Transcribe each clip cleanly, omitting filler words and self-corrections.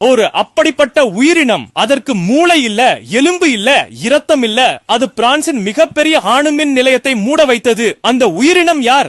ஒரு அப்படிப்பட்ட உயிரினம், அதற்கு மூளை இல்ல, எலும்பு இல்ல, இரத்தம் இல்ல, அது பிரான்சின் மிகப்பெரிய அணுமின் நிலையத்தை மூட வைத்தது. அந்த உயிரினம் யார்?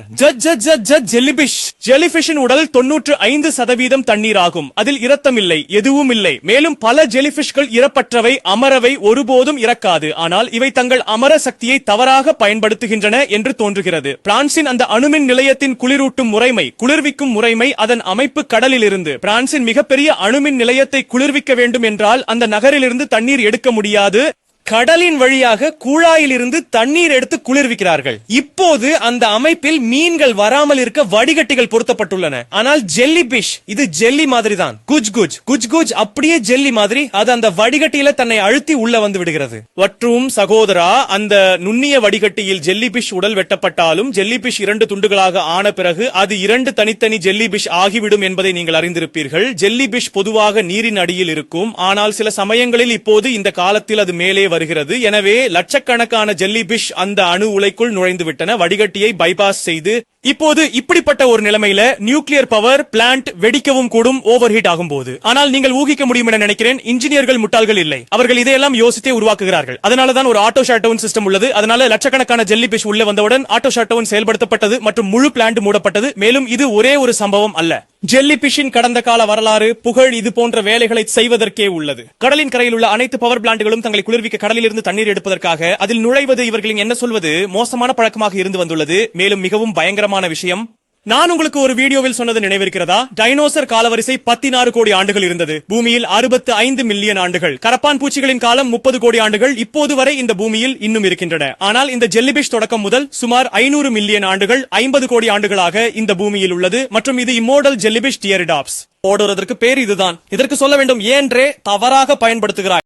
ஜெல்லிபிஷ். ஜெல்லிபிஷின் உடல் 95% தண்ணீர் ஆகும். அதில் இரத்தம் இல்லை, எதுவும் இல்லை. மேலும் பல ஜெல்லிபிஷ்கள் இறப்பற்றவை, அமரவை, ஒருபோதும் இறக்காது. ஆனால் இவை தங்கள் அமர சக்தியை தவறாக பயன்படுத்துகின்றன என்று தோன்றுகிறது. பிரான்சின் அந்த அணுமின் நிலையத்தின் குளிரூட்டும் முறைமை, குளிர்விக்கும் முறைமை, அதன் அமைப்பு கடலில் இருந்து பிரான்சின் மிகப்பெரிய அணுமின் நிலையத்தை குளிர்விக்க வேண்டும் என்றால் அந்த நகரிலிருந்து தண்ணீர் எடுக்க முடியாது. கடலின் வழியாக குழாயில் இருந்து தண்ணீர் எடுத்து குளிர்விக்கிறார்கள். இப்போது அந்த அமைப்பில் மீன்கள் வராமல் இருக்க வடிகட்டிகள் பொருத்தப்பட்டுள்ளன. ஆனால் ஜெல்லிபிஷ் இது ஜெல்லி மாதிரி தான். குஜ் அப்படியே ஜெல்லி மாதிரி. அது அந்த வடிகட்டியில தன்னை அழுத்தி உள்ள வந்து விடுகிறது. மற்றும் சகோதரா, அந்த நுண்ணிய வடிகட்டியில் ஜெல்லிபிஷ் உடல் வெட்டப்பட்டாலும் ஜெல்லிபிஷ் 2 துண்டுகளாக ஆன பிறகு அது 2 தனித்தனி ஜெல்லிபிஷ் ஆகிவிடும் என்பதை நீங்கள் அறிந்திருப்பீர்கள். ஜெல்லிபிஷ் பொதுவாக நீரின் அடியில் இருக்கும். ஆனால் சில சமயங்களில் இப்போது இந்த காலத்தில் அது மேலே வருகிறது. எனவே லட்சக்கணக்கான ஜெல்லிபிஷ் அந்த அணு உலைக்குள் நுழைந்து விட்டன, வடிகட்டியை பைபாஸ் செய்து. இப்போது இப்படிப்பட்ட ஒரு நிலைமையில நியூக்ளியர் பவர் பிளான்ட் வெடிக்கவும் கூடும், ஓவர் ஹீட் ஆகும் போது. ஆனால் நீங்கள் ஊகிக்க முடியும் என நினைக்கிறேன், இன்ஜினியர்கள் முட்டாள்கள் இல்லை. அவர்கள் இதையெல்லாம் யோசித்தே உருவாக்குகிறார்கள். அதனாலதான் ஒரு ஆட்டோ ஷட் டவுன் சிஸ்டம் உள்ளது. அதனால லட்சக்கணக்கான ஜெல்லிபிஷ் உள்ள வந்தவுடன் ஆட்டோ ஷட் டவுன் செயல்படுத்தப்பட்டது மற்றும் முழு பிளான்ட் மூடப்பட்டது. மேலும் இது ஒரே ஒரு சம்பவம் அல்ல. ஜெல்லிபிஷின் கடந்த கால வரலாறு, புகழ் இது போன்ற வேலைகளை செய்வதற்கே உள்ளது. கடலின் கரையில் உள்ள அனைத்து பவர் பிளான்ட்களும் தங்களை குளிர்விக்க கடலில் இருந்து தண்ணீர் எடுப்பதற்காக அதில் நுழைவது இவர்களின் என்ன சொல்வது மோசமான பழக்கமாக இருந்து வந்துள்ளது. மேலும் மிகவும் பயங்கரமான விஷயம், நான் உங்களுக்கு ஒரு வீடியோவில் சொன்னது நினைவிருக்கிறதா? டைனோசர் காலவரிசை 16 கோடி ஆண்டுகள் இருந்தது. பூமியில் 65 மில்லியன் ஆண்டுகள். கரப்பான் பூச்சிகளின் காலம் 30 கோடி ஆண்டுகள் இப்போது வரை இந்த பூமியில் இன்னும் இருக்கின்றன. ஆனால் இந்த ஜெல்லிபிஷ் தொடக்கம் முதல் சுமார் 500 மில்லியன் ஆண்டுகள், 50 கோடி ஆண்டுகளாக இந்த பூமியில் உள்ளது. மற்றும் இது இம்மோர்டல் ஜெல்லிபிஷ் டியரிடாப்ஸ். ஓடுவதற்கு பேர் இதுதான். இதற்கு சொல்ல வேண்டும், ஏன்றே தவறாக பயன்படுத்துகிறாய்.